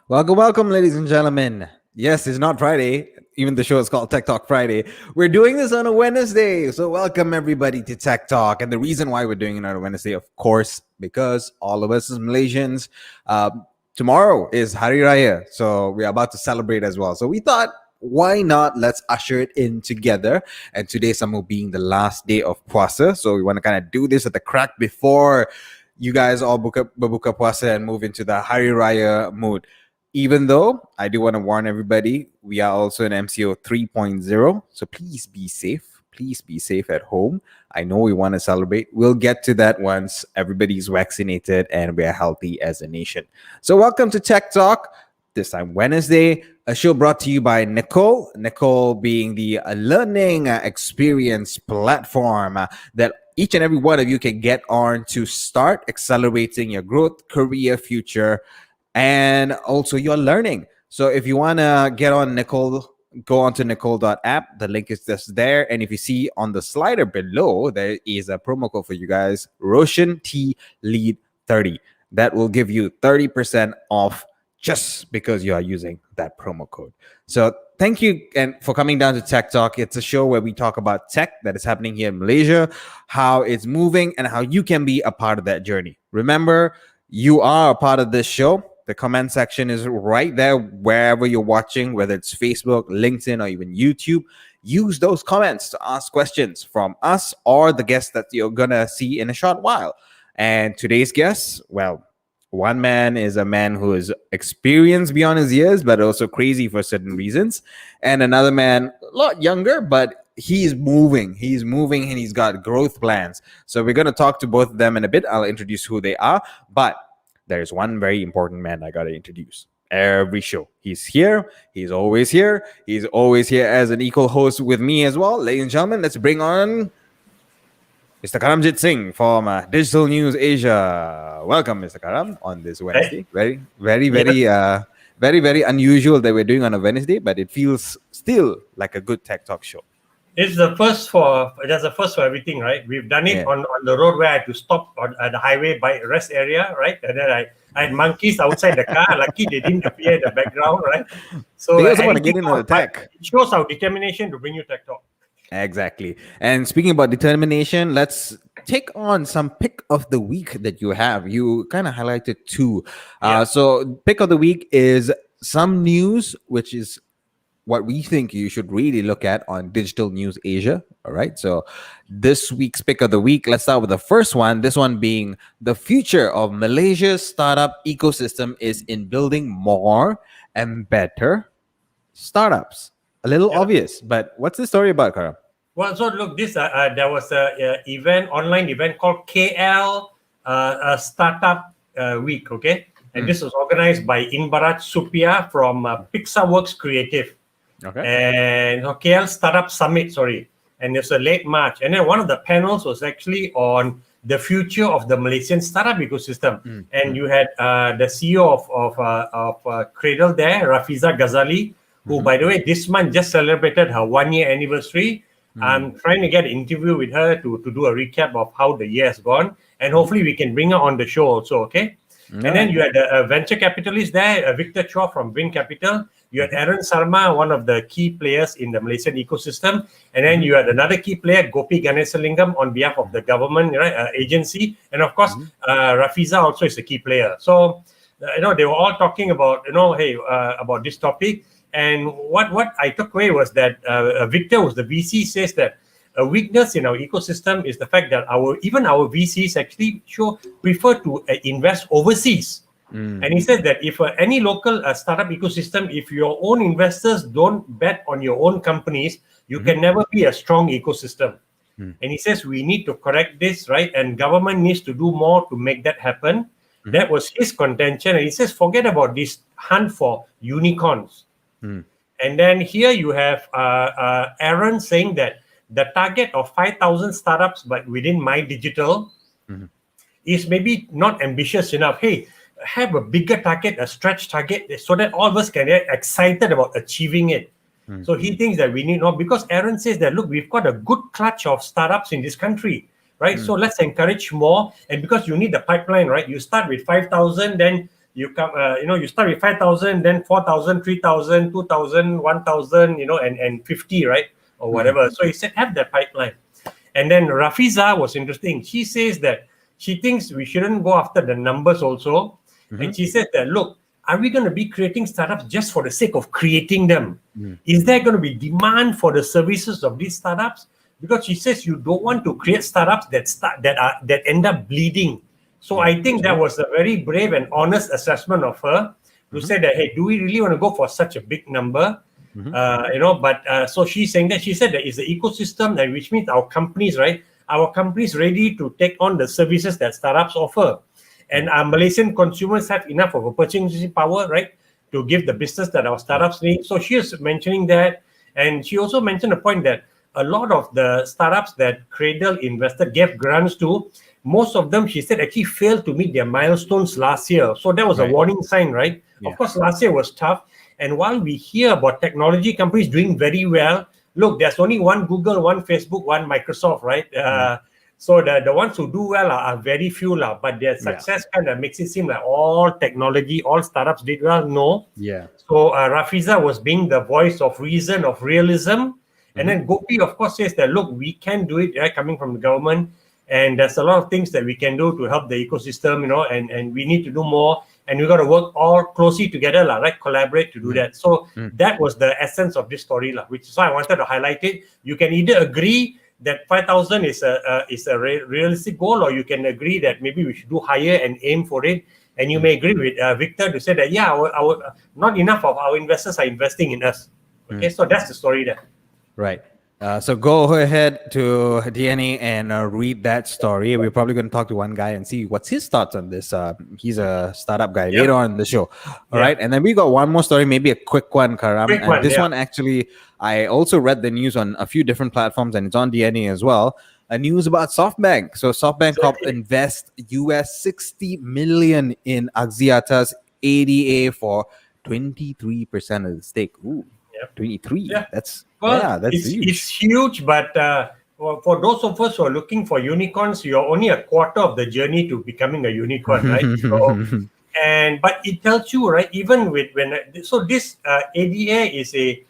Welcome, ladies and gentlemen. Yes, it's not Friday. Even the show is called Tech Talk Friday. We're doing this on a Wednesday. So, welcome everybody to Tech Talk. And the reason why we're doing it on a Wednesday, of course, because all of us as Malaysians, tomorrow is Hari Raya. So, we're about to celebrate as well. So, we thought, why not? Let's usher it in together. And today, somehow being the last day of Puasa. So, we want to kind of do this at the crack before you guys all berbuka puasa and move into the Hari Raya mood. Even though I do want to warn everybody, we are also in MCO 3.0. So please be safe. Please be safe at home. I know we want to celebrate. We'll get to that once everybody's vaccinated and we are healthy as a nation. So welcome to Tech Talk. This time Wednesday, a show brought to you by Nicole. Nicole being the learning experience platform that each and every one of you can get on to start accelerating your growth, career, future, and also your learning. So if you want to get on Nicole, go on to nicole.app. The link is just there. And if you see on the slider below, there is a promo code for you guys, Roshan T Lead 30. That will give you 30% off just because you are using that promo code. So thank you and for coming down to Tech Talk. It's a show where we talk about tech that is happening here in Malaysia, how it's moving, and how you can be a part of that journey. Remember, you are a part of this show. The comment section is right there wherever you're watching, whether it's Facebook, LinkedIn, or even YouTube. Use those comments to ask questions from us or the guests that you're going to see in a short while. And today's guest, well, one man is a man who is experienced beyond his years, but also crazy for certain reasons. And another man, a lot younger, but he's moving and he's got growth plans. So we're going to talk to both of them in a bit. I'll introduce who they are. But there's one very important man I got to introduce. Every show. He's here. He's always here. He's always here as an equal host with me as well. Ladies and gentlemen, let's bring on Mr. Karamjit Singh from Digital News Asia. Welcome, Mr. Karam, on this Wednesday. Very, very unusual that we're doing on a Wednesday, but it feels still like a good tech talk show. It's the first for everything, right? We've done it on the road where I had to stop at the highway by rest area, right? And then I had monkeys outside the car. Lucky they didn't appear in the background, right? So they also want to get into the tech. It shows our determination to bring you tech talk. Exactly. And speaking about determination, let's take on some pick of the week that you have. You kind of highlighted two. So pick of the week is some news, which is what we think you should really look at on Digital News Asia. All right. So this week's pick of the week, let's start with the first one. This one being the future of Malaysia's startup ecosystem is in building more and better startups. A little obvious, but what's the story about, Karam? Well, so look, this there was a online event called KL Startup Week, okay? And this was organized by Inbarat Supia from Pixarworks Creative. Okay. And KL Startup Summit, and it's a late March. And then one of the panels was actually on the future of the Malaysian startup ecosystem. And you had the CEO of Cradle there, Rafiza Ghazali, who, by the way, this month just celebrated her 1-year anniversary. I'm trying to get an interview with her to do a recap of how the year has gone. And hopefully we can bring her on the show also, okay? And then you had a venture capitalist there, Victor Chua from Win Capital. You had Aaron Sarma, one of the key players in the Malaysian ecosystem. And then you had another key player, Gopi Ganesalingam, on behalf of the government agency. And of course, Rafiza also is a key player. So, they were all talking about, about this topic. And what I took away was that Victor, who's the VC, says that a weakness in our ecosystem is the fact that our VCs actually prefer to invest overseas. And he said that if any local startup ecosystem, if your own investors don't bet on your own companies, you can never be a strong ecosystem. And he says we need to correct this, right? And government needs to do more to make that happen. That was his contention. And he says, forget about this hunt for unicorns. And then here you have Aaron saying that the target of 5,000 startups but within My Digital is maybe not ambitious enough. Hey, have a bigger target, a stretch target, so that all of us can get excited about achieving it. So he thinks that we need not, because Aaron says that, look, we've got a good clutch of startups in this country, right? So let's encourage more. And because you need the pipeline, right? You start with 5,000, then you come, you start with 5,000, then 4,000, 3,000, 2,000, 1,000, and 50, right? Or whatever. So he said, have that pipeline. And then Rafiza was interesting. She says that she thinks we shouldn't go after the numbers also. And she said that, look, are we going to be creating startups just for the sake of creating them? Is there going to be demand for the services of these startups? Because she says you don't want to create startups that end up bleeding. So I think that was a very brave and honest assessment of her to say that, hey, do we really want to go for such a big number? So she's saying that, she said that it's the ecosystem, and which means our companies, right? Our companies ready to take on the services that startups offer. And our Malaysian consumers have enough of a purchasing power, right, to give the business that our startups need. So she is mentioning that. And she also mentioned a point that a lot of the startups that Cradle invested, gave grants to, most of them, she said, actually failed to meet their milestones last year. So that was a warning sign, right? Yeah. Of course, last year was tough. And while we hear about technology companies doing very well, look, there's only one Google, one Facebook, one Microsoft, right? So the ones who do well are very few, but their success kind of makes it seem like all technology, all startups did well. No. Yeah. So Rafiza was being the voice of reason, of realism. And then Gopi, of course, says that, look, we can do it, right, coming from the government. And there's a lot of things that we can do to help the ecosystem, and we need to do more. And we've got to work all closely together, right? Collaborate to do that. So that was the essence of this story, which is why I wanted to highlight it. You can either agree that 5,000 is a realistic goal, or you can agree that maybe we should do higher and aim for it. And you may agree with Victor to say that, our not enough of our investors are investing in us. Okay, so that's the story there. Right. So go ahead to DNA and read that story. We're probably going to talk to one guy and see what's his thoughts on this. He's a startup guy later on in the show. All right. And then we got one more story, maybe a quick one, Karam. This one, actually, I also read the news on a few different platforms, and it's on DNA as well. A news about Softbank. So Softbank Corp invest US $60 million in Axiata's ADA for 23% of the stake. Ooh. 23. That's huge. It's huge, but for those of us who are looking for unicorns, you're only a quarter of the journey to becoming a unicorn, right? But it tells you, right? Even with this ADA is a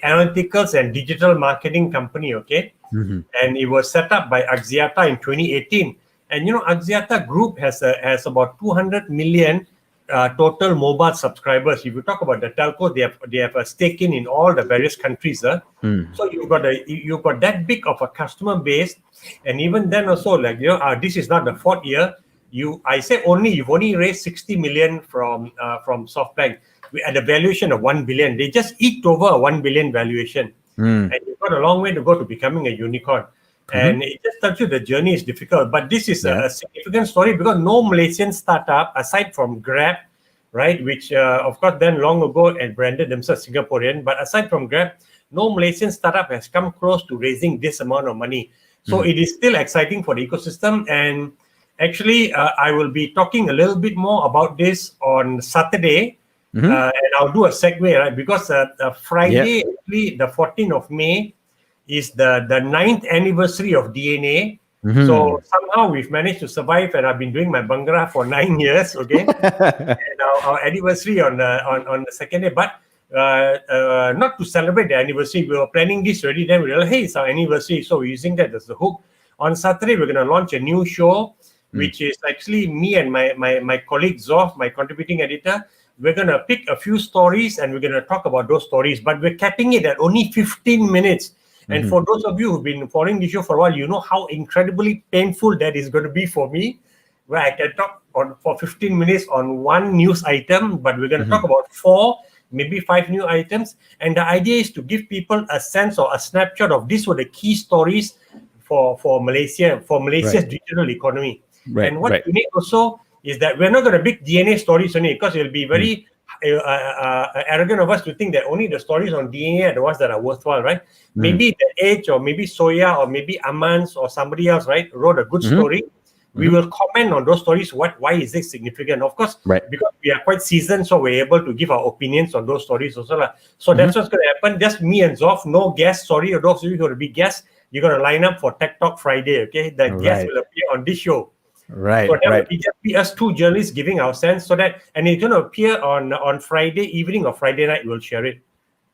analyticals and digital marketing company, okay? And it was set up by Axiata in 2018. And Axiata Group has about 200 million. Total mobile subscribers. If you talk about the telco, they have a stake in all the various countries. So you've got that big of a customer base, and even then also, this is not the fourth year. You've only raised 60 million from SoftBank at a valuation of 1 billion. They just eked over a 1 billion valuation, and you've got a long way to go to becoming a unicorn. And it just tells you the journey is difficult. But this is a significant story because no Malaysian startup, aside from Grab, right, which of course then long ago and branded themselves Singaporean, but aside from Grab, no Malaysian startup has come close to raising this amount of money. So it is still exciting for the ecosystem. And actually, I will be talking a little bit more about this on Saturday. And I'll do a segue, right? Because Friday, actually, the 14th of May, is the 9th anniversary of DNA. So somehow we've managed to survive, and I've been doing my Bangla for 9 years, okay? And our anniversary on the second day, but not to celebrate the anniversary. We were planning this already, then we realized, hey, it's our anniversary, so we're using that as the hook. On Saturday, we're going to launch a new show, which is actually me and my colleague Zoff, my contributing editor. We're going to pick a few stories, and we're going to talk about those stories, but we're capping it at only 15 minutes. And for those of you who've been following the show for a while, you know how incredibly painful that is going to be for me, where I can talk for 15 minutes on one news item, but we're going to talk about 4, maybe 5 new items. And the idea is to give people a sense or a snapshot of these were the key stories for Malaysia's digital economy. And what's unique also is that we're not going to pick DNA stories only, because it'll be very arrogant of us to think that only the stories on DNA are the ones that are worthwhile, right? Maybe The Edge, or maybe Soya, or maybe Amans, or somebody else, right, wrote a good story. We will comment on those stories. Why is it significant? Of course, because we are quite seasoned, so we're able to give our opinions on those stories also. So that's what's going to happen. Just me and Zoff, no guests. Sorry, those of you who are to be guests, you're going to line up for Tech Talk Friday, okay? The guests will appear on this show. Right, So that right. would just be us two journalists giving our sense, so that, and it's going to appear on Friday evening or Friday night. We'll share it.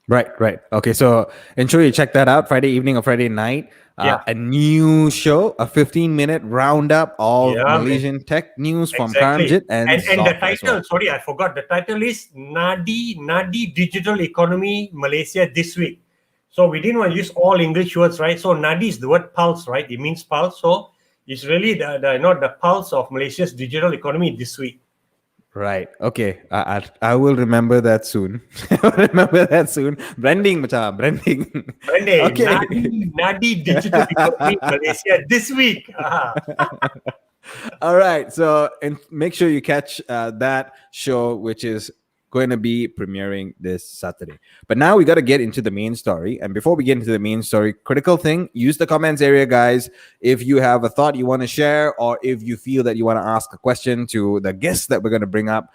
Right, right. Okay, so ensure you check that out Friday evening or Friday night. Yeah. A new show, a 15-minute roundup of Yeah, man. Malaysian tech news from Exactly. Karamjit and And the Soft as title, well. sorry, I forgot. The title is Nadi Digital Economy Malaysia this week. So we didn't want to use all English words, right? So Nadi is the word pulse, right? It means pulse. So it's really the pulse of Malaysia's digital economy this week. Right. Okay. I will remember that soon. I will remember that soon. Branding, macam branding. Monday, Okay. Nadi Digital Economy Malaysia this week. All right. So, and make sure you catch that show, which is going to be premiering this Saturday. But now we got to get into the main story. And before we get into the main story, critical thing, use the comments area, guys. If you have a thought you want to share, or if you feel that you want to ask a question to the guests that we're going to bring up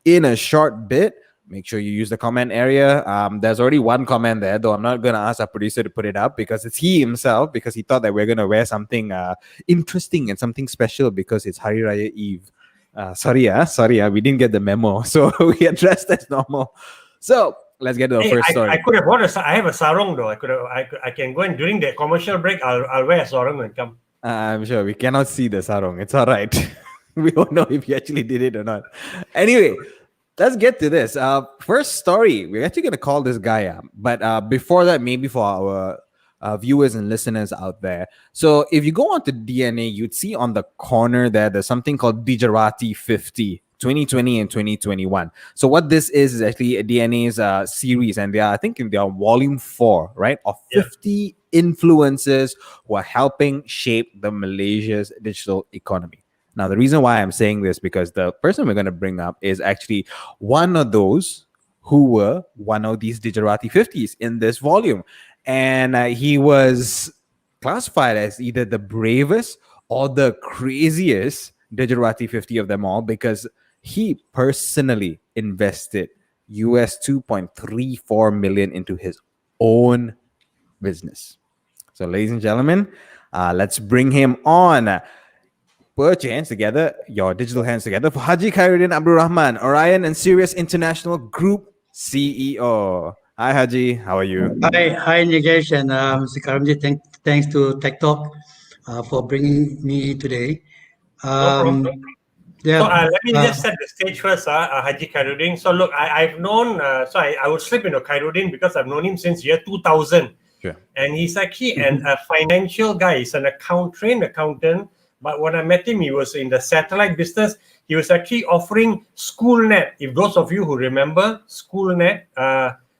in a short bit, make sure you use the comment area. There's already one comment there, though I'm not going to ask our producer to put it up because it's he himself, because he thought that we're going to wear something interesting and something special because it's Hari Raya Eve. Sorry, we didn't get the memo. So we are dressed as normal. So let's get to the first story. I could have bought I have a sarong though. I can go and during the commercial break, I'll wear a sarong and come. I'm sure we cannot see the sarong. It's all right. We don't know if you actually did it or not. Anyway, let's get to this. First story. We're actually going to call this guy up. But before that, maybe for our viewers and listeners out there. So if you go onto DNA, you'd see on the corner there's something called Digerati 50. 2020 and 2021. So what this is actually a DNA's series, and I think they are volume 4, right, of 50 influencers who are helping shape the Malaysia's digital economy. Now, the reason why I'm saying this, because the person we're going to bring up is actually one of those who were one of these Digerati 50s in this volume. And he was classified as either the bravest or the craziest Digerati 50 of them all, because he personally invested US 2.34 million into his own business. So, ladies and gentlemen, let's bring him on. Put your hands together, your digital hands together, for Haji Khairuddin Abdul Rahman, Orion and Sirius International Group CEO. Hi, Haji. How are you? Hi, Nigesh and Mr. Karamji. Thanks to Tech Talk for bringing me today. No problem. Yeah, so let me just set the stage first, Haji Khairuddin. So look, I've known, I would slip into Khairuddin because I've known him since year 2000. Sure. And he's actually a financial guy. He's an trained accountant. But when I met him, he was in the satellite business. He was actually offering SchoolNet. If those of you who remember SchoolNet,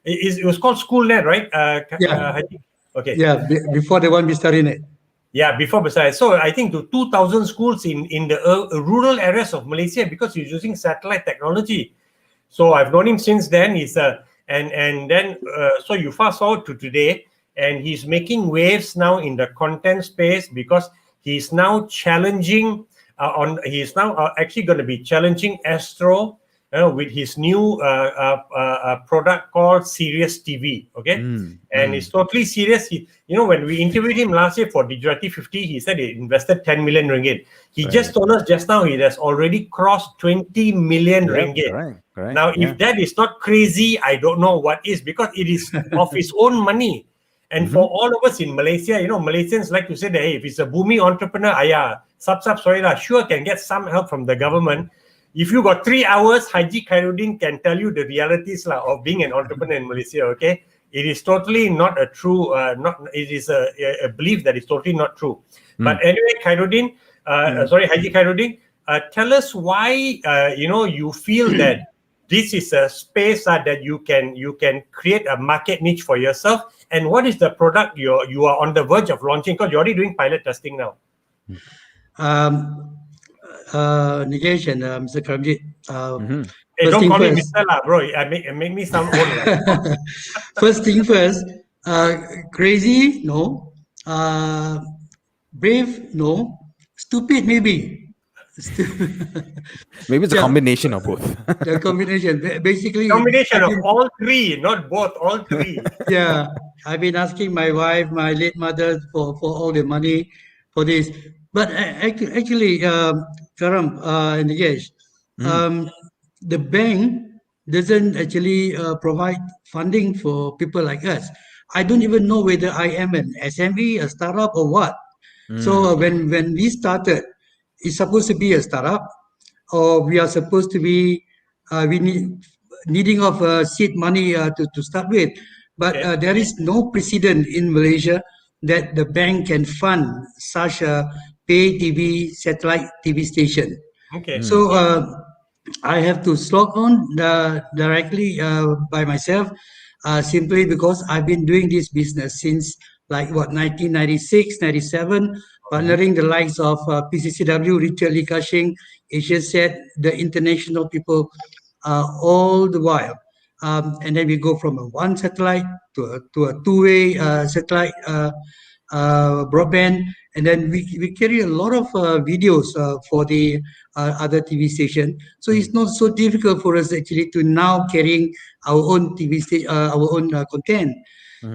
it was called SchoolNet, right? Haji? Okay. Yeah, before the one we started it. Yeah, before besides. So I think to 2,000 schools in the rural areas of Malaysia, because he's using satellite technology. So I've known him since then. He's and then so you fast forward to today, and he's making waves now in the content space because he's now challenging he's now actually going to be challenging Astro with his new product called Sirius TV. Okay, and it's totally serious. When we interviewed him last year for Digerati 50, he said he invested 10 million ringgit. He just told us just now he has already crossed 20 million ringgit. Correct. Now, if that is not crazy, I don't know what is, because it is of his own money. And for all of us in Malaysia, Malaysians like to say that, hey, if it's a booming entrepreneur, sure can get some help from the government. If you got 3 hours, Haji Khairuddin can tell you the realities of being an entrepreneur in Malaysia, okay? It is totally not a true, it is a belief that is totally not true. But anyway, Khairuddin, Haji Khairuddin, tell us why, you feel that this is a space that you can create a market niche for yourself. And what is the product you are on the verge of launching? Because you're already doing pilot testing now. Nigesh and Mr. Karamji. Hey, don't call me Mr. La, bro. Make me sound old. First thing first, crazy, no. Brave, no. Stupid, maybe. Maybe it's a combination of both. The combination, basically. Combination of all three, not both, all three. Yeah, I've been asking my wife, my late mother, for all the money for this. But actually, Karam and Yesh, the bank doesn't actually provide funding for people like us. I don't even know whether I am an SME, a startup, or what. So when we started, it's supposed to be a startup, or we are supposed to be we needing of seed money to start with. But Okay. there is no precedent in Malaysia that the bank can fund such a pay TV satellite TV station. Okay. So I have to slog on directly by myself, simply because I've been doing this business since like what 1996, 97, partnering the likes of PCCW, Retail Likashing, Asiaset, the international people, all the while. And then we go from a one satellite to a two-way satellite broadband, and then we carry a lot of videos for the other TV station. So it's not so difficult for us actually to now carrying our own TV station, our own content.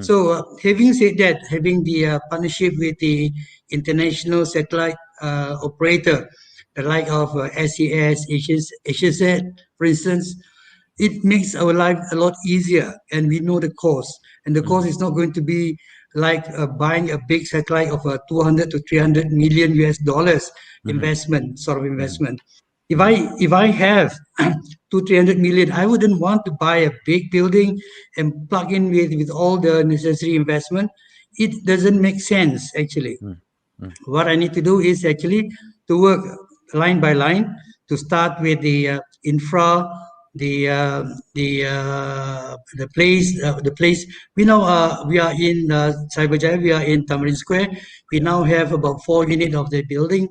So having said that, having the partnership with the international satellite operator, the like of SES, HSZ, for instance, it makes our life a lot easier, and we know the cost, and the cost is not going to be like buying a big satellite of a 200 to 300 million US dollars investment, sort of investment. If I have 200-300 million, I wouldn't want to buy a big building and plug in with all the necessary investment. It doesn't make sense actually. What I need to do is actually to work line by line, to start with the infra, the place. We know we are in Cyberjaya, we are in Tamarind Square. We now have about 4 units of the building.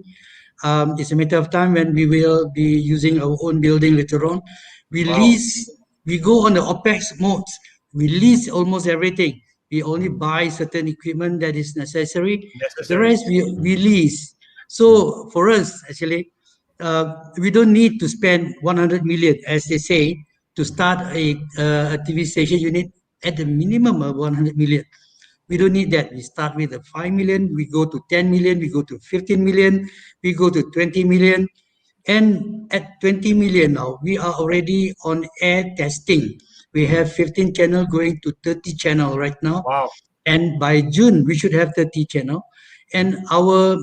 It's a matter of time when we will be using our own building later on. We Wow. lease, we go on the OPEX modes. We lease almost everything. We only buy certain equipment that is necessary. The Necessary. rest we lease. So for us, actually, we don't need to spend 100 million, as they say, to start a TV station. You need at the minimum of 100 million. We don't need that. We start with 5 million, we go to 10 million, we go to 15 million, we go to 20 million. And at 20 million now, we are already on air testing. We have 15 channel going to 30 channel right now. Wow. And by June, we should have 30 channel. And our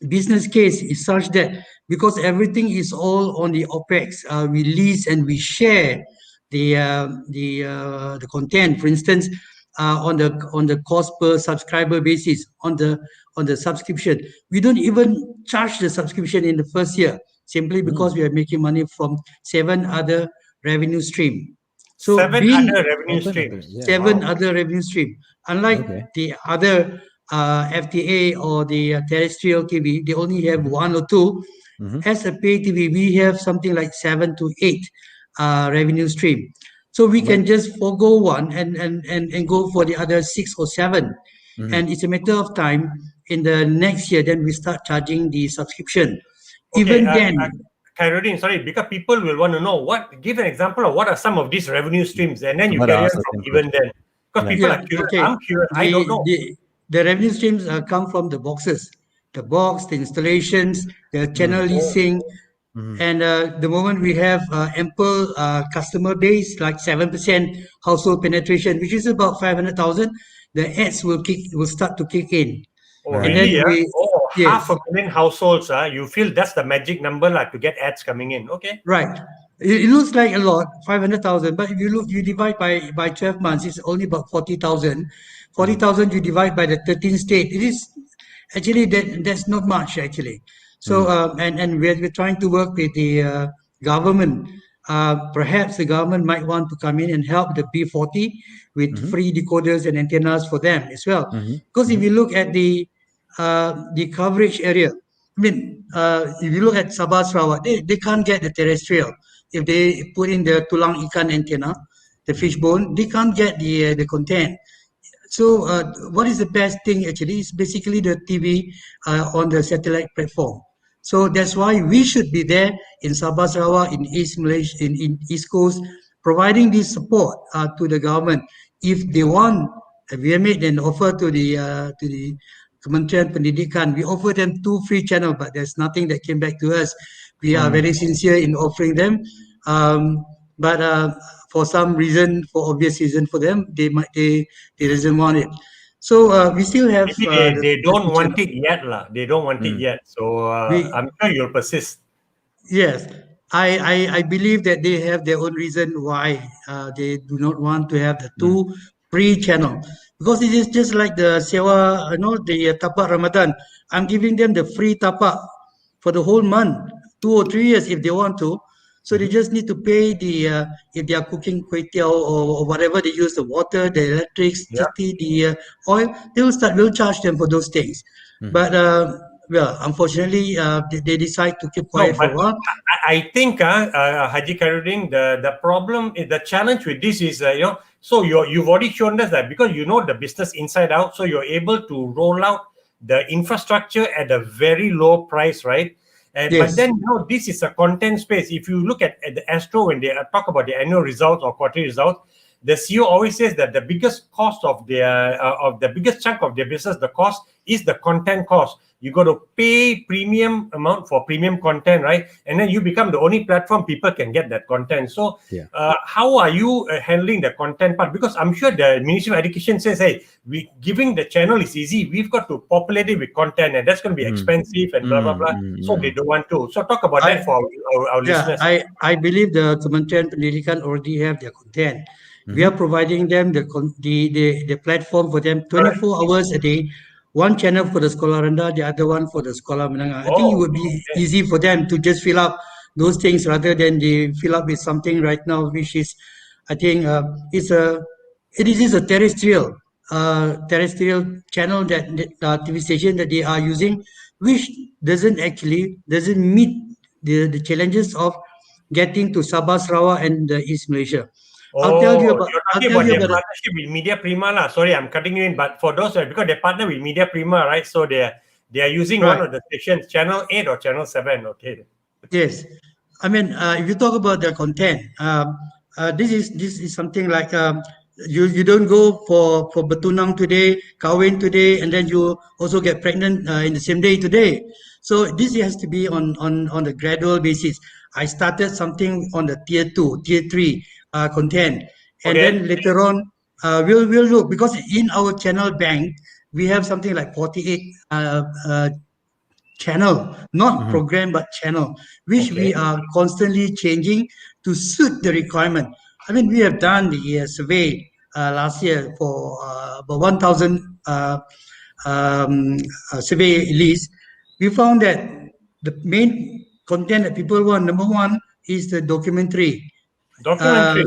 business case is such that because everything is all on the OPEX, we lease and we share the content. For instance, on the cost per subscriber basis, on the subscription, we don't even charge the subscription in the first year, simply because we are making money from 7 other revenue stream. So Seven being other revenue streams. Yeah. seven Wow. other revenue stream. Unlike Okay. the other FTA or the terrestrial TV, they only have 1 or 2. As a pay TV, we have something like 7 to 8 revenue stream. So we can just forego one and go for the other 6 or 7. And it's a matter of time. In the next year, then we start charging the subscription. Okay. Even then, Khairuddin, sorry, because people will want to know give an example of what are some of these revenue streams, and then you But carry on ask the from same even then. Because Yeah. people are curious. okay. I'm curious. I don't know. The revenue streams come from the boxes, the box, the installations, the channel leasing. And the moment we have ample customer base, like 7% household penetration, which is about 500,000, the ads will start to kick in. Oh, And really? then we, yes, 500,000 households. You feel that's the magic number to get ads coming in. Okay. right. It looks like a lot, 500,000, but if you divide by 12 months, it's only about 40,000. 40,000 you divide by the 13 state. It is actually that's not much actually. So and we're trying to work with the government. Perhaps the government might want to come in and help the B40 with free decoders and antennas for them as well. Because if you look at the coverage area, I mean, if you look at Sabah Sarawak, they can't get the terrestrial. If they put in the tulang ikan antenna, the fishbone, they can't get the content. So what is the best thing actually is basically the TV on the satellite platform. So that's why we should be there in Sabah Sarawak, in East Malaysia, in East Coast, providing this support to the government. If they want, we have made an offer to the Kementerian Pendidikan. We offer them 2 free channels, but there's nothing that came back to us. We are very sincere in offering them, but for some reason, for obvious reason for them, they doesn't want it. So we still have Maybe they don't the want channel. it yet, lah. They don't want it yet. So We I'm sure you'll persist. Yes, I believe that they have their own reason why they do not want to have the 2 free channel, because it is just like the sewa, the tapak Ramadan. I'm giving them the free tapak for the whole month, 2 or 3 years if they want to. So they just need to pay the if they are cooking kway teow or whatever they use, the water, the Yeah. electricity, the oil. We'll charge them for those things. But well, unfortunately, they decide to keep No, quiet for but a while. I think Haji Khairuddin, the problem is, the challenge with this is so you've already shown us that because you know the business inside out, so you're able to roll out the infrastructure at a very low price, right? But Yes. then this is a content space. If you look at the Astro when they talk about the annual results or quarterly results, the CEO always says that the biggest cost of the biggest chunk of their business, the cost is the content cost. You got to pay premium amount for premium content, right? And then you become the only platform people can get that content. So how are you handling the content part? Because I'm sure the Ministry of Education says, hey, giving the channel is easy. We've got to populate it with content, and that's going to be expensive and blah, blah, blah. So they don't want to. So talk about that for our listeners. I believe the Kementerian Pendidikan already have their content. We are providing them the platform for them 24 hours a day. One channel for the Sekolah Rendah, the other one for the Sekolah Menengah. I think it would be easy for them to just fill up those things rather than they fill up with something right now, which is, I think, it is a terrestrial channel that TV station that they are using, which doesn't meet the challenges of getting to Sabah, Sarawak, and East Malaysia. I'll tell you about. You're I'll talking tell about you their about. partnership with Media Prima, lah. Sorry, I'm cutting you in, but for those because they partner with Media Prima, right? So they are using one Right. of the stations, Channel 8 or Channel 7. Okay. Yes, I mean, if you talk about the content, this is something like you don't go for betunang today, kawin today, and then you also get pregnant in the same day today. So this has to be on the gradual basis. I started something on the tier 2, tier 3 content, and Okay. then later on we'll look, because in our channel bank we have something like 48 channel, not program but channel, which we are constantly changing to suit the requirement. I mean, we have done the survey last year for about 1,000 survey list. We found that the main content that people want, number one, is the documentary. Documentary.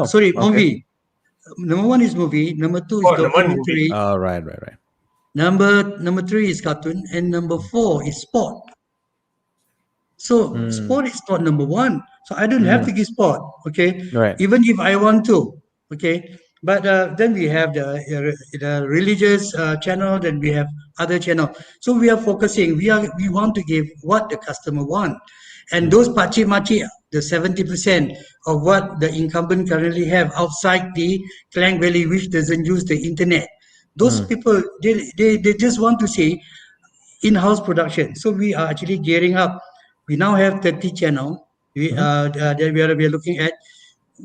Sorry, okay. movie. Number one is movie. Number two is Number one movie. documentary. Oh, right. Number three is cartoon, and number four is sport. So sport is not number one. So I don't have to give sport, okay? Right. Even if I want to, okay? But then we have the religious channel, then we have other channel. So we are focusing. We want to give what the customer want, and those pachi machi, the 70% of what the incumbent currently have outside the Klang Valley, which doesn't use the internet. Those people, they just want to see in-house production. So we are actually gearing up. We now have 30 channel that we are looking at.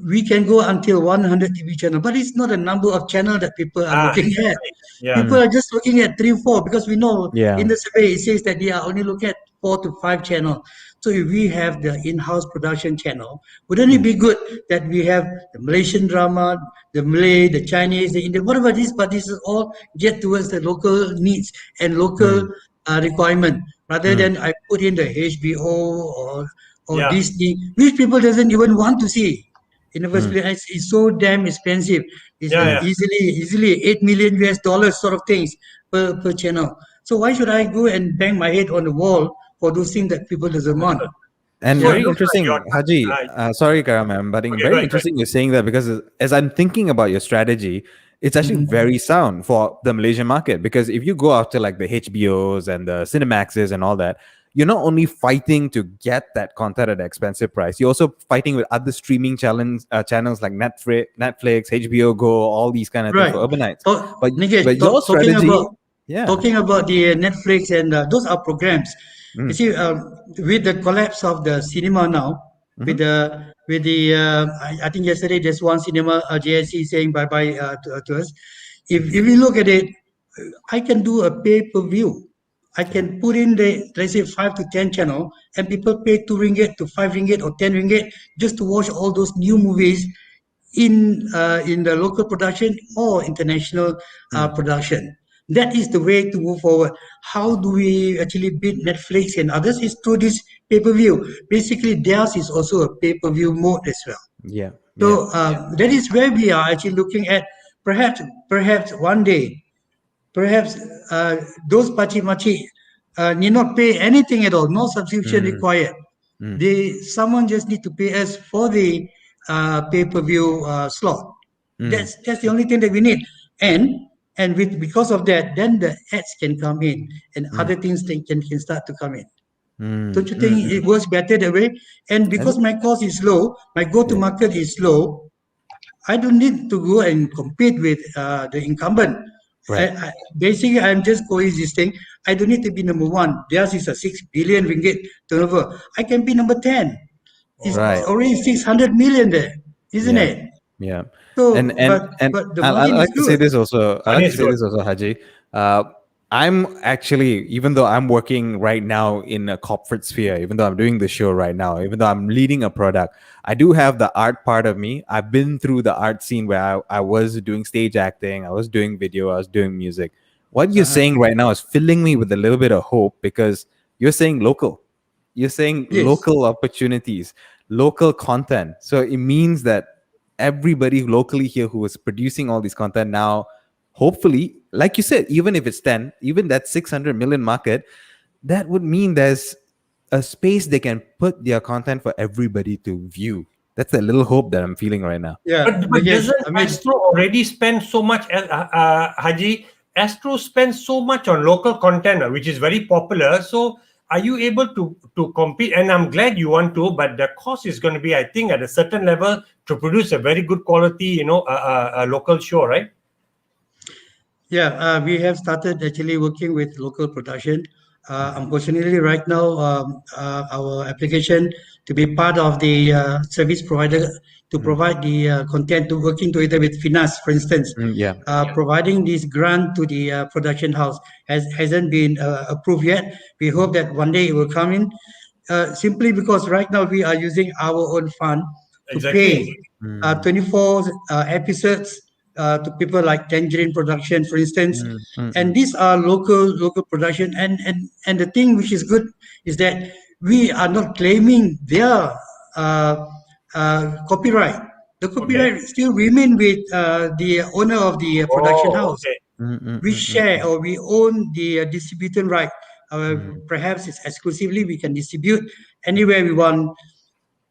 We can go until 100 TV channel, but it's not a number of channel that people are looking at. Yeah. People are just looking at 3 or 4 because we know Yeah. in the survey it says that they are only looking at 4 to 5 channel. So if we have the in-house production channel, wouldn't it be good that we have the Malaysian drama, the Malay, the Chinese, the Indian, whatever it is, but this is all get towards the local needs and local requirement, rather than I put in the HBO or Yeah. Disney, which people doesn't even want to see. In the first place, it's so damn expensive. It's easily $8 million US sort of things per channel. So why should I go and bang my head on the wall for those things that people doesn't want? And So very it looks like interesting, you're- Haji. Sorry, Karam, I'm butting. Okay, Very go ahead, interesting you're saying that, because as I'm thinking about your strategy, it's actually very sound for the Malaysian market. Because if you go after like the HBOs and the Cinemaxes and all that, you're not only fighting to get that content at an expensive price, you're also fighting with other streaming channels like Netflix, HBO Go, all these kind of things for urbanites. Nigesh, but your talking strategy, about Yeah. Talking about the Netflix and those are programs. You Mm. see, with the collapse of the cinema now, Mhm. with the I think yesterday there's one cinema JSC saying bye bye to us. If you look at it, I can do a pay per view. I Yeah. can put in the let's say 5 to 10 channel, and people pay 2 ringgit to 5 ringgit or 10 ringgit just to watch all those new movies in the local production or international Mm. production. That is the way to move forward. How do we actually beat Netflix and others? Is through this pay-per-view. Basically, theirs is also a pay-per-view mode as well. Yeah. Yeah. So that is where we are actually looking at. Perhaps one day, perhaps those pachi-machi need not pay anything at all. No subscription Mm. required. Mm. Someone just need to pay us for the pay-per-view slot. Mm. That's the only thing that we need. And with because of that, then the ads can come in and Mm. other things can start to come in. Mm. Don't you Mm. think it works better that way? And And because my cost is low, my go-to yeah. market is low, I don't need to go and compete with the incumbent. Right. Basically, I'm just coexisting. I don't need to be number one. Theirs is a 6 billion ringgit turnover. I can be number 10. It's Right. already 600 million there, isn't Yeah. it? Yeah. So, And and and but the I margin is like to say good. this also. I Money like to is say good. this also, Haji. I'm actually, even though I'm working right now in a corporate sphere, even though I'm doing the show right now, even though I'm leading a product, I do have the art part of me. I've been through the art scene where I was doing stage acting, I was doing video, I was doing music. What you're Uh-huh. saying right now is filling me with a little bit of hope because you're saying local. You're saying Yes. local opportunities, local content. So it means that everybody locally here who is producing all this content now, hopefully, like you said, even if it's 10, even that 600 million market, that would mean there's a space they can put their content for everybody to view. That's a little hope that I'm feeling right now. Yeah. But Yes. doesn't I mean, Astro already spend so much, Haji? Astro spends so much on local content, which is very popular. So are you able to compete? And I'm glad you want to, but the cost is going to be, I think, at a certain level to produce a very good quality, a local show, right? yeah, we have started actually working with local production. Unfortunately, right now, our application to be part of the service provider to provide the content to working together with Finas, for instance, Yeah. providing this grant to the production house hasn't been approved yet. We hope that one day it will come in. Simply because right now we are using our own fund to pay Exactly. 24 episodes to people like Tangerine Production, for instance, and these are local production. And the thing which is good is that we are not claiming their copyright. The Okay. copyright still remain with the owner of the production Oh, house. okay. We share or we own the distribution right. Perhaps it's exclusively we can distribute anywhere we want.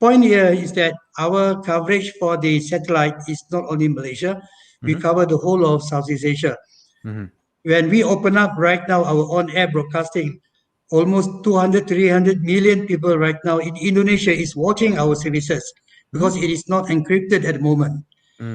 Point here is that our coverage for the satellite is not only Malaysia, we cover the whole of Southeast Asia. When we open up right now our on-air broadcasting, almost 200, 300 million people right now in Indonesia is watching our services because it is not encrypted at the moment.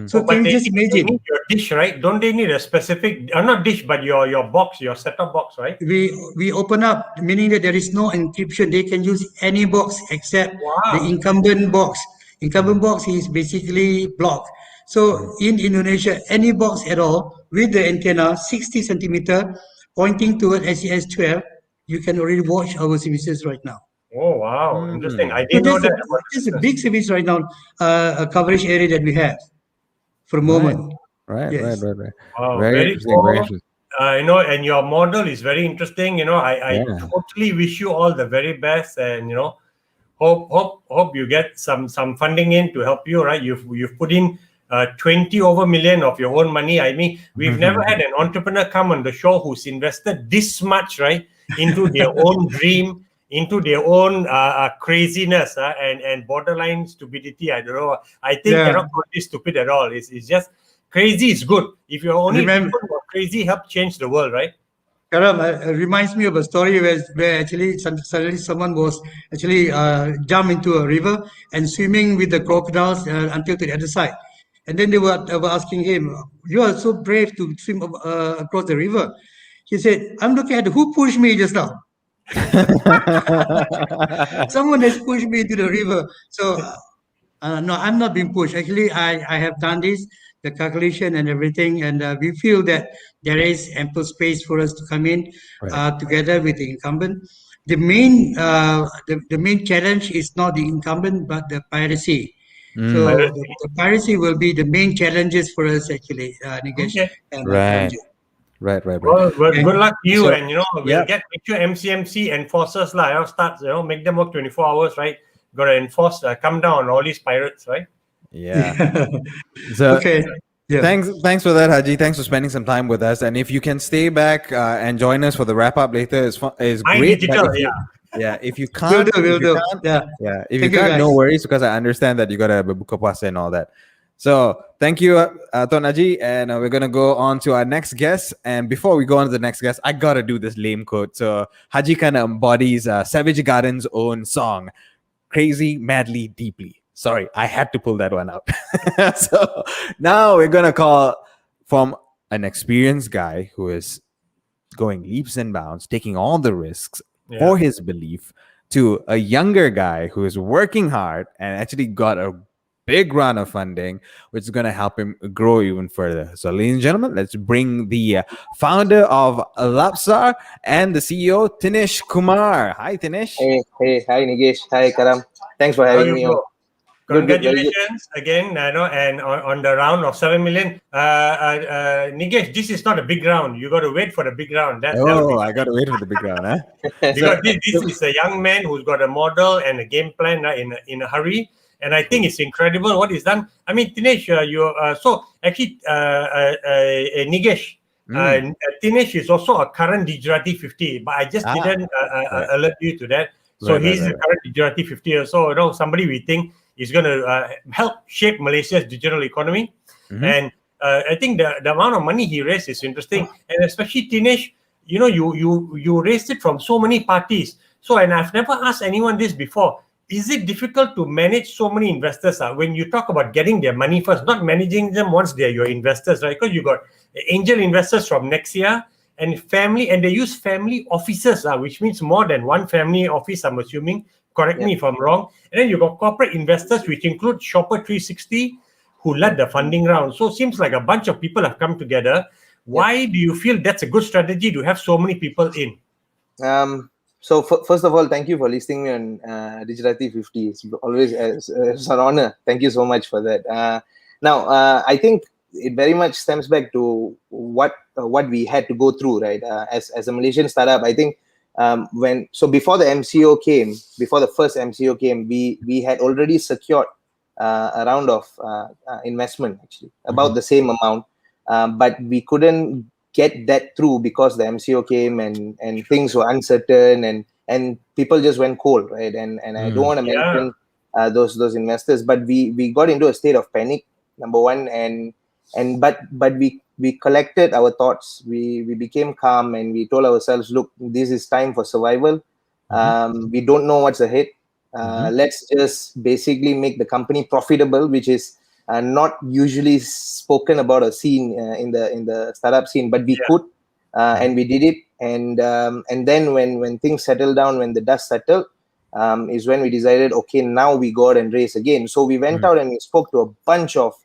So Oh, can but you just they imagine? need your dish, right? Don't they need a specific, not dish, but your box, your setup box, right? We open up, meaning that there is no encryption. They can use any box except the Wow. incumbent box. Incumbent box is basically blocked. So in Indonesia, any box at all with the antenna 60 centimeter pointing toward SES 12, you can already watch our services right now. Oh, wow. Interesting. I So didn't know that about the that's a business. big service right now, a coverage area that we have for the Right. moment. Right. Right. Yes. Right. Right. Wow, Very very interesting. Very cool. interesting. And your model is very interesting. I Yeah. totally wish you all the very best, and hope you get some funding in to help you. Right, you've put in 20 over million of your own money. I mean, we've never had an entrepreneur come on the show who's invested this much, right, into their own dream, into their own craziness, and borderline stupidity. I don't know. I think Yeah. cannot call this stupid at all. It's just crazy is good. If you're only Remember, people who are crazy, help change the world, right? Karam, it reminds me of a story where actually suddenly someone was actually jumped into a river and swimming with the crocodiles until to the other side. And then they were asking him, "You are so brave to swim across the river." He said, I'm looking at who pushed me just now. Someone has pushed me into the river. So no, I'm not being pushed. Actually, I have done this, the calculation and everything, and we feel that there is ample space for us to come in Right. together with the incumbent. The main challenge is not the incumbent, but the piracy. Mm. So the piracy will be the main challenges for us actually, Nigesh Okay. and Right. Taranjit. Right. Right. Right. Well, And good luck to you, So, and we'll yeah. make sure MCMC enforcers lah. Start make them work 24 hours, right? Got to enforce, come down on all these pirates, right? Yeah. So, okay, yeah. thanks for that, Haji. Thanks for spending some time with us. And if you can stay back and join us for the wrap up later, is My great. digital, But if you, yeah. yeah, if you Will can't, do, will if you do. can't, Yeah. yeah, if you Thank you, can't, no guys. worries, because I understand that you gotta buka puasa and all that. So thank you, Ton Haji, and we're gonna go on to our next guest. And before we go on to the next guest, I gotta do this lame quote. So Haji kind of embodies Savage Garden's own song, "Crazy, Madly, Deeply." Sorry, I had to pull that one out. So now we're gonna call from an experienced guy who is going leaps and bounds, taking all the risks for his belief, to a younger guy who is working hard and actually got a big round of funding, which is going to help him grow even further. So, ladies and gentlemen, let's bring the founder of Lapasar and the CEO, Thinesh Kumar. Hi, Thinesh. Hey, hi Nigesh, hi Karam. Thanks for How having you me go? on. Good, very good. Congratulations again, and on the round of 7 million. Nigesh, this is not a big round. You got to wait for the big round. I got to wait for the big round, huh? Because this is a young man who's got a model and a game plan in a hurry. And I think it's incredible what he's done. I mean, Thinesh, so actually, Nigesh, Thinesh is also a current Gujarati 50, but I just didn't alert you to that. So he's a current Gujarati 50 or so. Somebody we think is going to help shape Malaysia's digital economy. And I think the amount of money he raised is interesting, and especially Thinesh, you raised it from so many parties. So, and I've never asked anyone this before. Is it difficult to manage so many investors? When you talk about getting their money first, not managing them once they're your investors, right? Because you got angel investors from next year and family, and they use family offices, which means more than one family office, I'm assuming. Correct me if I'm wrong. And then you got corporate investors, which include Shopper 360, who led the funding round. So it seems like a bunch of people have come together. Why do you feel that's a good strategy to have so many people in? So first of all, thank you for listing me on Gujarati 50. It's always it's an honor. Thank you so much for that. Now, I think it very much stems back to what we had to go through, right? As a Malaysian startup, I think before the MCO came, before the first MCO came, we had already secured a round of investment, actually about the same amount, but we couldn't get that through because the MCO came and things were uncertain and people just went cold, right? And I don't want to mention those investors, but we got into a state of panic, number one, but we collected our thoughts, we became calm, and we told ourselves, look, this is time for survival. We don't know what's ahead. Let's just basically make the company profitable, which is not usually spoken about a scene in the startup scene, but we could, and we did it. And then when things settled down, when the dust settled, is when we decided, okay, now we go out and raise again. So we went out and we spoke to a bunch of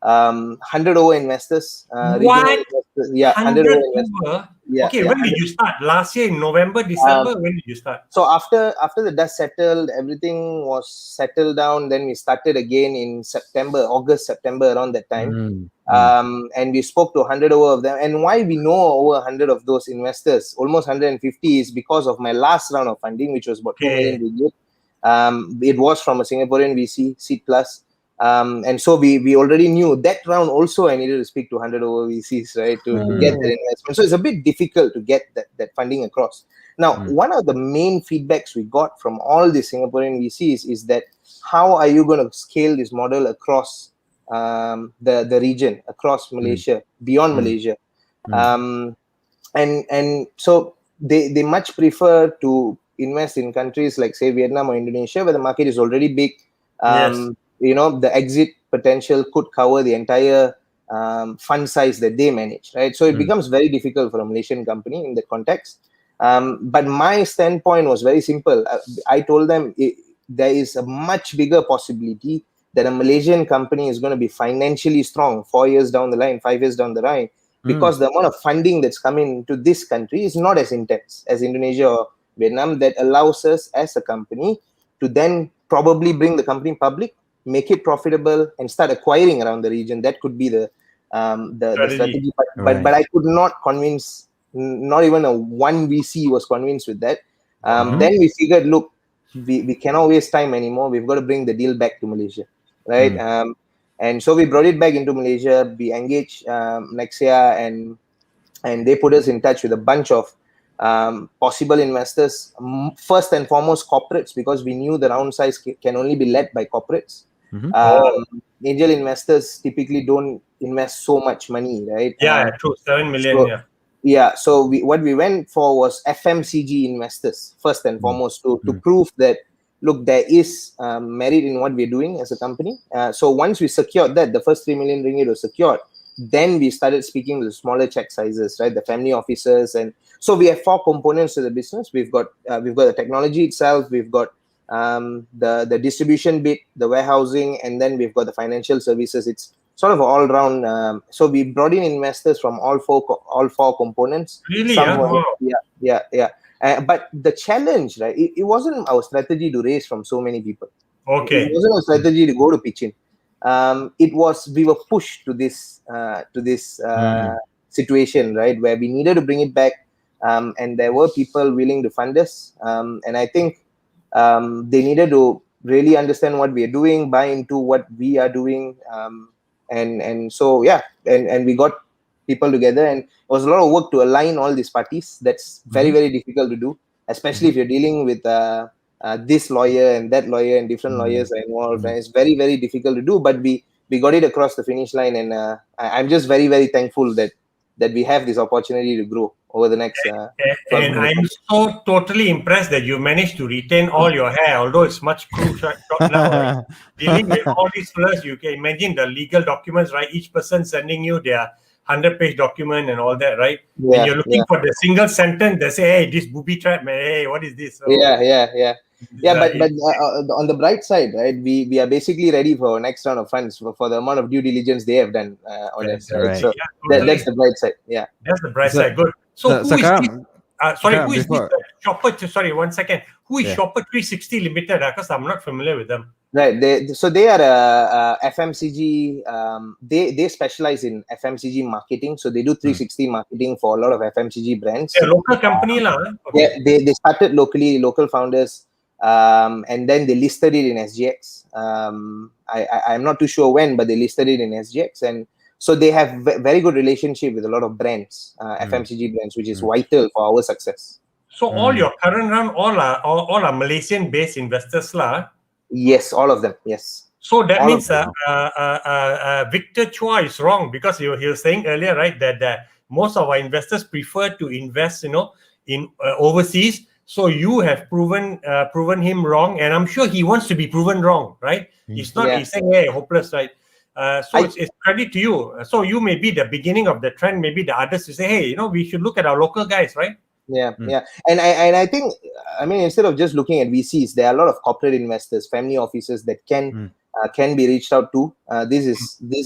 100 over investors. What? Investors, yeah, 100 over investors. Yeah, okay, when did you start? Last year in November, December? When did you start? So after the dust settled, everything was settled down. Then we started again in August, September, around that time. And we spoke to 100 over of them. And why we know over 100 of those investors, almost 150, is because of my last round of funding, which was about 2 million ringgit. It was from a Singaporean VC, Seed Plus. And so we already knew that round also I needed to speak to 100 over VCs, right, to get the investment. So it's a bit difficult to get that funding across. Now, one of the main feedbacks we got from all the Singaporean VCs is that how are you going to scale this model across the region, across Malaysia, beyond Malaysia? And so they much prefer to invest in countries like, say, Vietnam or Indonesia, where the market is already big. The exit potential could cover the entire fund size that they manage, right? So it becomes very difficult for a Malaysian company in that context. But my standpoint was very simple. I told them there is a much bigger possibility that a Malaysian company is going to be financially strong 4 years down the line, 5 years down the line, because the amount of funding that's coming to this country is not as intense as Indonesia or Vietnam, that allows us as a company to then probably bring the company public, make it profitable, and start acquiring around the region. That could be the strategy. But I could not convince, not even one VC was convinced with that. Then we figured, look, we cannot waste time anymore. We've got to bring the deal back to Malaysia, right? And so we brought it back into Malaysia. We engaged Nexia, and they put us in touch with a bunch of possible investors, first and foremost corporates, because we knew the round size can only be led by corporates. Angel investors typically don't invest so much money, right? True. 7 million. So what we went for was FMCG investors first and foremost to prove that, look, there is merit in what we're doing as a company. So once we secured that, the first 3 million ringgit was secured, then we started speaking to the smaller check sizes, right? The family offices. And so we have 4 components to the business. We've got the technology itself, we've got the distribution bit, the warehousing, and then we've got the financial services. It's sort of all round. So we brought in investors from all four components. Really? Yeah. But the challenge, right? It wasn't our strategy to raise from so many people. Okay. It wasn't a strategy to go to pitching. It was, we were pushed to this situation, right, where we needed to bring it back, and there were people willing to fund us, and I think they needed to really understand what we are doing, buy into what we are doing, and so and we got people together, and it was a lot of work to align all these parties. That's very, very difficult to do, especially if you're dealing with this lawyer and that lawyer, and different lawyers are involved, and it's very, very difficult to do, but we got it across the finish line, and I'm just very, very thankful that we have this opportunity to grow over the next and I'm so totally impressed that you managed to retain all your hair, although it's much crucial now, right? Dealing with all these fellas, you can imagine the legal documents, right? Each person sending you their 100-page document and all that, right? And you're looking for the single sentence, they say, hey, this booby trap, man, hey, what is this? So, but on the bright side, right, we are basically ready for next round of funds for the amount of due diligence they have done on us, right? Right. So that's the bright side. That's the bright side. Good. So who is this? Who is this Shopper? Sorry, 1 second. Who is Shopper 360 Limited? Because I'm not familiar with them. Right. They are a FMCG. They specialize in FMCG marketing. So they do 360 marketing for a lot of FMCG brands. A local company, lah. Okay. They started locally, local founders, and then they listed it in SGX. I'm not too sure when, but they listed it in SGX, and so they have very good relationship with a lot of brands, FMCG brands, which is vital for our success. So all your current round, all are Malaysian-based investors, lah. Yes, all of them. Yes. So that means Victor Chua is wrong, because he was saying earlier, right, that most of our investors prefer to invest, in overseas. So you have proven him wrong, and I'm sure he wants to be proven wrong, right? He's not. He's saying, hey, hopeless, right? It's credit to you. So you may be the beginning of the trend. Maybe the others to say, hey, we should look at our local guys, right? Yeah. And I think, I mean, instead of just looking at VCs, there are a lot of corporate investors, family offices that can be reached out to. This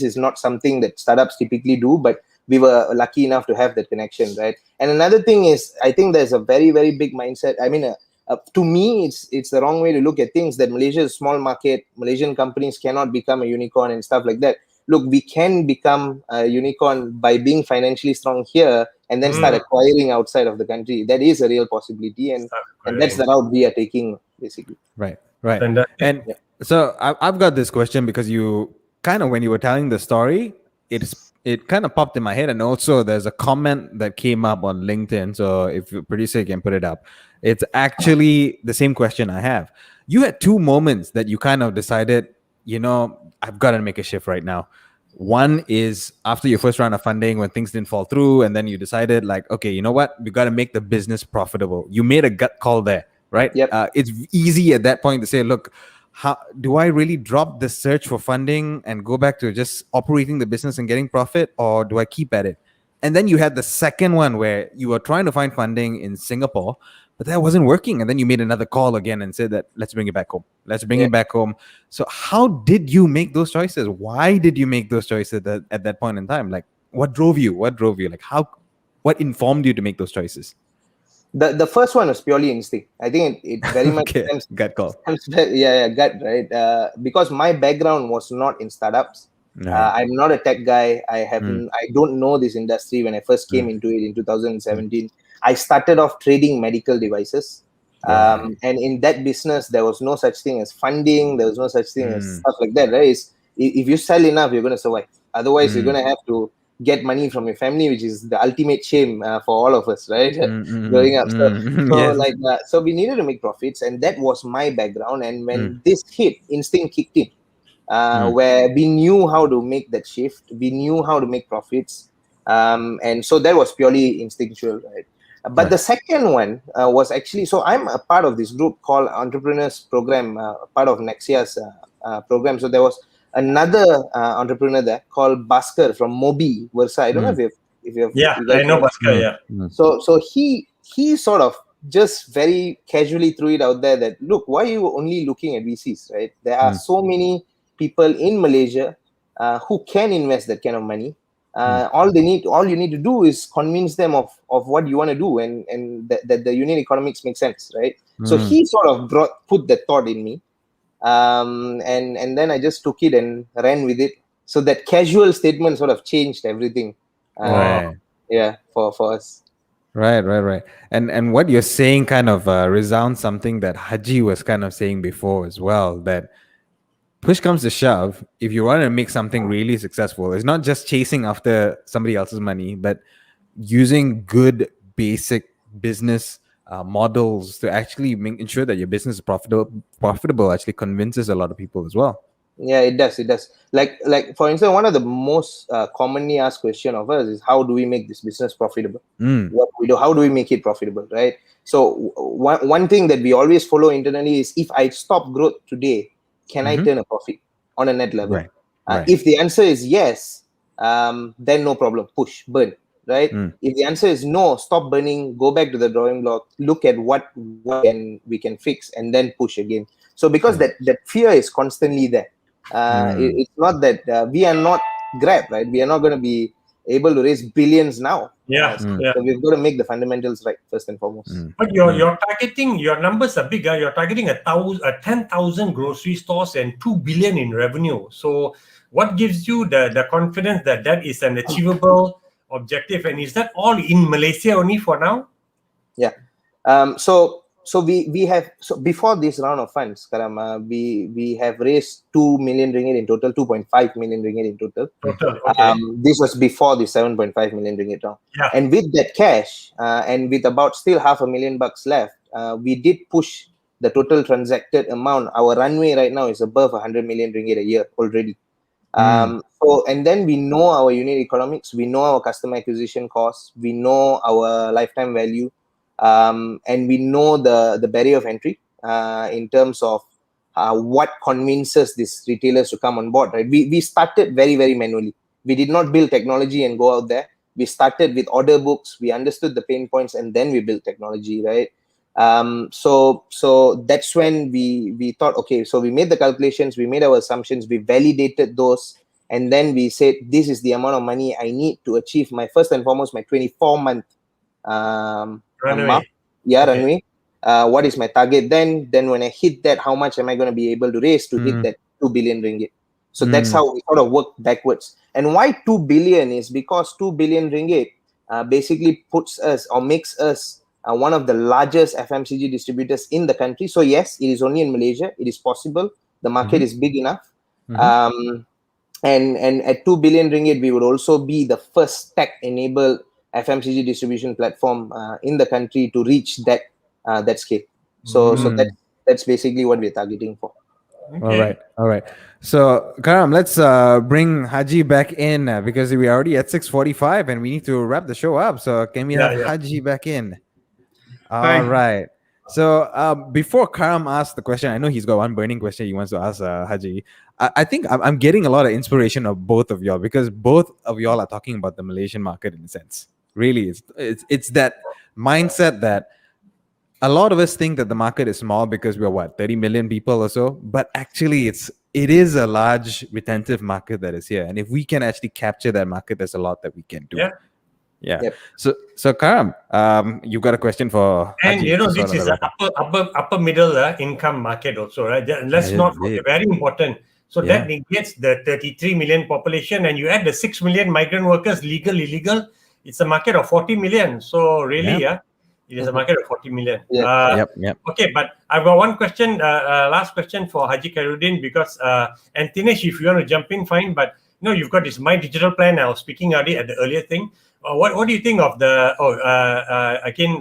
is not something that startups typically do, but we were lucky enough to have that connection, right? And another thing is, I think there's a very, very big mindset. I mean, to me, it's the wrong way to look at things, that Malaysia is a small market. Malaysian companies cannot become a unicorn and stuff like that. Look, we can become a unicorn by being financially strong here and then start acquiring outside of the country. That is a real possibility, and that's the route we are taking, basically. Right. And so I've got this question, because you kind of, when you were telling the story, it kind of popped in my head, and also there's a comment that came up on LinkedIn. So if your producer can put it up, it's actually the same question I have. You had 2 moments that you kind of decided, I've got to make a shift right now. One is after your first round of funding, when things didn't fall through, and then you decided, like, okay, you know what? We got to make the business profitable. You made a gut call there, right? Yep. It's easy at that point to say, look, how do I really drop the search for funding and go back to just operating the business and getting profit, or do I keep at it? And then you had the second one where you were trying to find funding in Singapore, but that wasn't working. And then you made another call again and said that let's bring it back home. Let's bring it back home. So how did you make those choices? Why did you make those choices at that point in time? Like, what drove you? Like, what informed you to make those choices? The first one was purely instinct. I think it very much stems, gut call. Gut, right? Because my background was not in startups. I'm not a tech guy. I don't know this industry. When I first came into it in 2017, I started off trading medical devices. And in that business, there was no such thing as funding. There was no such thing as stuff like that, right? If you sell enough, you're going to survive. Otherwise, you're going to have to get money from your family, which is the ultimate shame for all of us, right? Growing up. So we needed to make profits, and that was my background. And when this hit, instinct kicked in, where we knew how to make that shift. We knew how to make profits. And so that was purely instinctual, right? But the second one was actually, so I'm a part of this group called Entrepreneurs Program, part of Nexia's program. So there was another entrepreneur there called Bhaskar from Mobi Versa. I don't know if you I know Bhaskar. So he sort of just very casually threw it out there that, look, why are you only looking at VCs, right? There are so many people in Malaysia who can invest that kind of money. All you need to do is convince them of what you want to do, and that the unit economics makes sense, right? So he sort of put that thought in me. And then I just took it and ran with it. So that casual statement sort of changed everything. For us. Right. And what you're saying kind of resounds something that Haji was kind of saying before as well, that push comes to shove, if you want to make something really successful, it's not just chasing after somebody else's money, but using good basic business models to actually ensure that your business is profitable actually convinces a lot of people as well. Yeah, it does. Like for instance, one of the most commonly asked question of us is, how do we make this business profitable? What do we do? How do we make it profitable, right? So one thing that we always follow internally is, if I stop growth today, can I turn a profit on a net level? If the answer is yes, then no problem, push, burn, right? If the answer is no, stop burning, go back to the drawing board, look at what we can fix, and then push again. So because that fear is constantly there. It's not that we are not Grab, right? We are not going to be able to raise billions now. So we've got to make the fundamentals right first and foremost. But you're targeting, your numbers are big. You're targeting 10,000 grocery stores and 2 billion in revenue. So what gives you the confidence that is an achievable objective? And is that all in Malaysia only for now? Yeah. So we have, so before this round of funds, Karam, we have raised 2 million ringgit in total, 2.5 million ringgit in total. This was before the 7.5 million ringgit round. And with that cash, and with about still $500,000 left, we did push the total transacted amount. Our runway right now is above 100 million ringgit a year already. So, and then we know our unit economics, we know our customer acquisition costs, we know our lifetime value. And we know the barrier of entry in terms of what convinces these retailers to come on board, right? We started very, very manually. We did not build technology and go out there. We started with order books. We understood the pain points, and then we built technology, right? So that's when we thought, okay, so we made the calculations, we made our assumptions, we validated those, and then we said, this is the amount of money I need to achieve my first and foremost, my 24-month runway. Runway. What is my target then? Then when I hit that, how much am I going to be able to raise to hit that 2 billion ringgit? So that's how we sort of work backwards. And why 2 billion is because 2 billion ringgit basically puts us or makes us one of the largest FMCG distributors in the country. So yes, it is only in Malaysia. It is possible. The market is big enough. And at 2 billion ringgit, we would also be the first tech-enabled FMCG distribution platform in the country to reach that scale. So that's basically what we're targeting for. Okay. All right. So Karam, let's bring Haji back in because we're already at 6:45 and we need to wrap the show up. So can we have Haji back in? All right. So before Karam asks the question, I know he's got one burning question he wants to ask Haji. I think I'm getting a lot of inspiration of both of y'all, because both of y'all are talking about the Malaysian market in a sense. Really, it's that mindset that a lot of us think that the market is small because we're 30 million people or so, but actually it is a large retentive market that is here, and if we can actually capture that market, there's a lot that we can do. Yeah. Yep. So Karam, you've got a question for And Haji. this is an upper middle income market also, right? Let's not forget, very important. So that negates the 33 million population, and you add the 6 million migrant workers, legal, illegal. It's a market of 40 million. So really, it is a market of 40 million. Okay, but I've got one question, last question for Haji Khairuddin, because and Thinesh, if you want to jump in, fine. But you've got this My Digital plan. I was speaking about it at the earlier thing. What do you think of the? Again,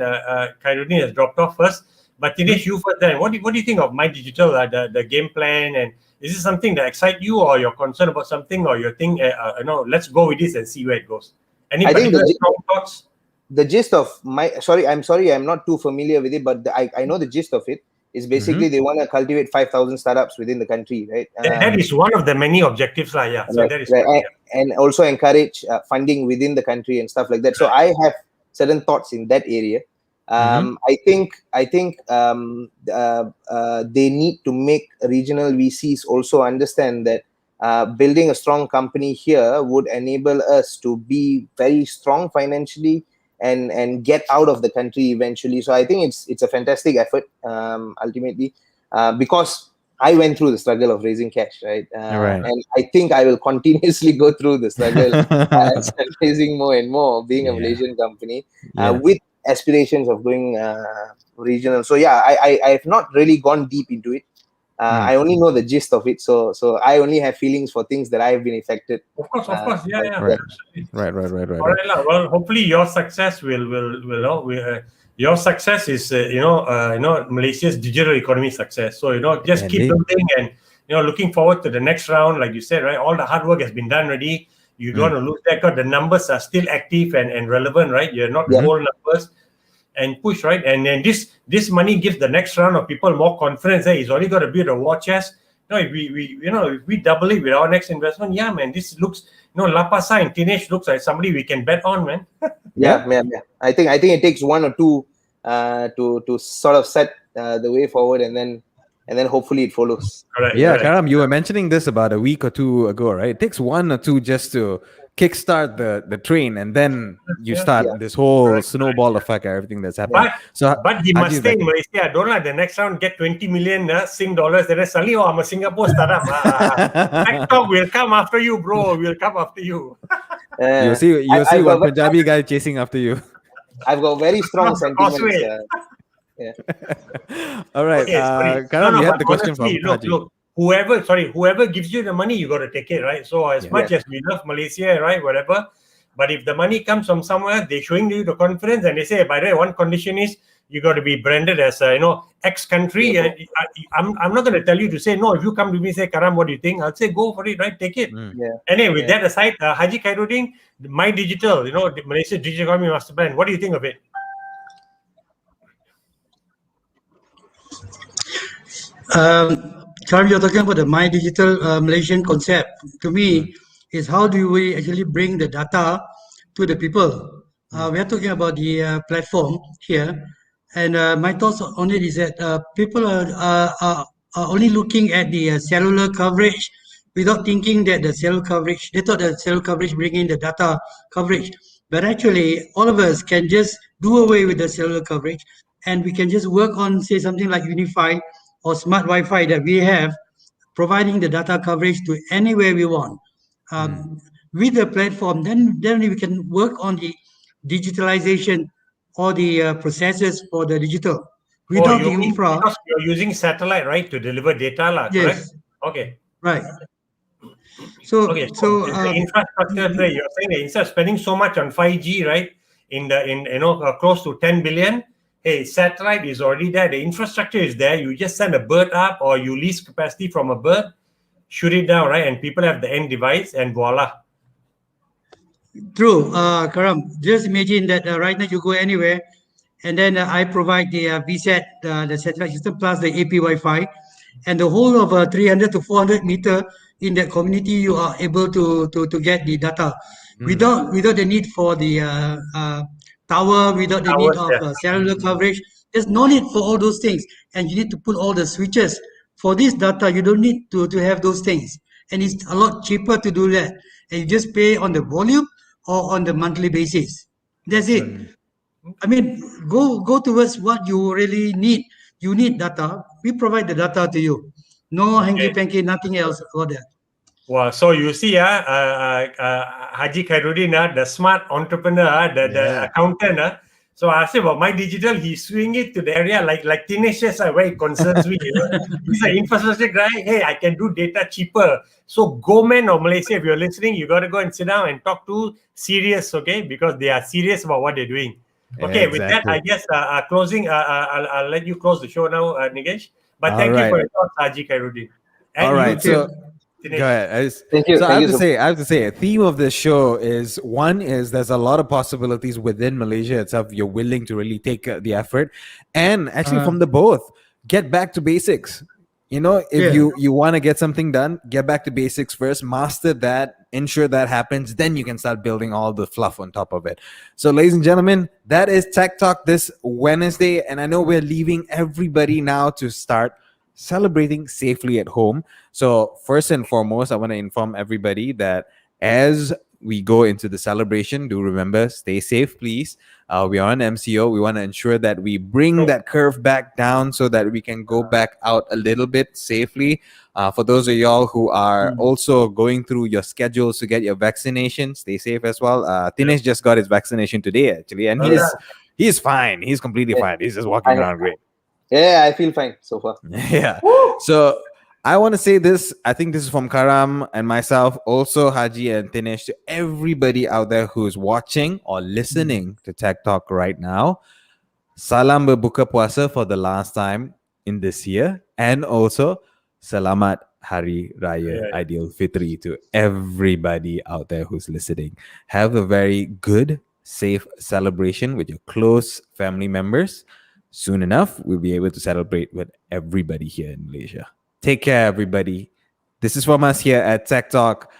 Khairuddin has dropped off first. But Thinesh, you first. Then, what do you think of My Digital, the game plan, and is this something that excites you, or you're concerned about something, or you think, let's go with this and see where it goes? Any particular strong thoughts? The gist of I'm sorry, I'm not too familiar with it, but I know the gist of it is basically they want to cultivate 5,000 startups within the country, right? That is one of the many objectives, yeah. So that is and also encourage funding within the country and stuff like that. So I have certain thoughts in that area. I think they need to make regional VCs also understand that building a strong company here would enable us to be very strong financially and get out of the country eventually. So I think it's a fantastic effort ultimately, because I went through the struggle of raising cash, right? And I think I will continuously go through the struggle as raising more and more, being a Malaysian company with aspirations of going regional. So I have not really gone deep into it. I only know the gist of it, so I only have feelings for things that I have been affected. Of course, yeah. Right. All right, well, hopefully your success your success is Malaysia's digital economy success. So just keep building and looking forward to the next round, like you said, right? All the hard work has been done already. You don't want to lose that because the numbers are still active and relevant, right? You're not old numbers. And push, right? And then this money gives the next round of people more confidence. He's only got to build a war chest. If we double it with our next investment, man, this looks, Lapasar and Thinesh looks like somebody we can bet on, man. Yeah. I think it takes one or two to sort of set the way forward, and then hopefully it follows. Correct. Karam, you were mentioning this about a week or two ago, right? It takes one or two just to kickstart the train, and then you start this whole snowball effect, everything that's happening. But he must stay in Malaysia. Don't let the next round get 20 million Sing dollars, and then suddenly, I'm a Singapore startup. TikTok will come after you, bro. We'll come after you. You'll see one Punjabi guy chasing after you. I've got very strong sentiments. All right, Karam, you had the question from Haji. Look, whoever gives you the money, you got to take it, right? So as much as we love Malaysia, right, whatever, but if the money comes from somewhere, they're showing you the confidence, and they say, by the way, one condition is you got to be branded as X country. I'm not going to tell you to say no. If you come to me and say, Karam, what do you think? I'll say go for it, right? Take it. Anyway, with that aside, Haji Khairuddin, My Digital, the Malaysia Digital Economy Master Plan. What do you think of it? Karam, you're talking about the My Digital Malaysian concept. To me, is how do we actually bring the data to the people? We are talking about the platform here, and my thoughts on it is that people are only looking at the cellular coverage without thinking that the cellular coverage, they thought that cellular coverage bring in the data coverage. But actually, all of us can just do away with the cellular coverage, and we can just work on, say, something like Unify or smart Wi-Fi that we have, providing the data coverage to anywhere we want. With the platform, then we can work on the digitalization or the processes for the digital. Without the infra, because you're using satellite, right, to deliver data, yes, correct? Okay. Right. So the infrastructure, you're saying that instead of spending so much on 5G, right, in close to 10 billion, hey, satellite is already there. The infrastructure is there. You just send a bird up, or you lease capacity from a bird, shoot it down, right, and people have the end device, and voila. True, Karam. Just imagine that right now you go anywhere, and then I provide the VSAT, the satellite system plus the AP Wi-Fi, and the whole of 300 to 400 meter in that community, you are able to get the data without the need for the tower, without the need Towers, of yeah. cellular coverage. There's no need for all those things, and you need to put all the switches. For this data, you don't need to have those things, and it's a lot cheaper to do that. And you just pay on the volume or on the monthly basis. That's it. I mean, go towards what you really need. You need data. We provide the data to you. No hanky panky, nothing else about that. Wow, so you see, Haji Khairuddin, the smart entrepreneur, the accountant. So I say, well, my digital, he swing it to the area like Thinesh says, where it concerns me. He's an infrastructure guy. Hey, I can do data cheaper. So government of Malaysia, if you're listening, you got to go and sit down and talk to Sirius, okay? Because they are serious about what they're doing. Okay, with that, I guess closing, I'll let you close the show now, Nigesh. But thank you for your thoughts, Haji Khairuddin. And all right, so Thinesh. go ahead. Thank you. So Thank I have to say, a theme of this show is there's a lot of possibilities within Malaysia itself. You're willing to really take the effort, and actually from the both, get back to basics. You know, if you want to get something done, get back to basics first, master that, ensure that happens, then you can start building all the fluff on top of it. So, ladies and gentlemen, that is Tech Talk this Wednesday, and I know we're leaving everybody now to start celebrating safely at home. So first and foremost, I want to inform everybody that as we go into the celebration, do remember, stay safe, please. We are on MCO. We want to ensure that we bring that curve back down so that we can go back out a little bit safely. For those of y'all who are also going through your schedules to get your vaccination, stay safe as well. Thinesh just got his vaccination today, actually, and he's fine. He's completely fine. He's just walking around great. Yeah, I feel fine so far. Yeah. So I want to say this. I think this is from Karam and myself, also Haji and Thinesh, to everybody out there who's watching or listening to Tech Talk right now. Salam berbuka puasa for the last time in this year, and also Selamat Hari Raya Aidil Fitri to everybody out there who's listening. Have a very good, safe celebration with your close family members. Soon enough, we'll be able to celebrate with everybody here in Malaysia. Take care, everybody. This is from us here at Tech Talk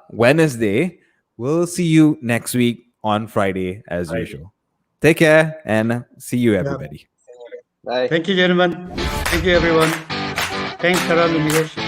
Wednesday. We'll see you next week on Friday as usual. Take care and see you, everybody. Bye. Thank you, gentlemen. Thank you, everyone. Thanks, Karam and Nigesh.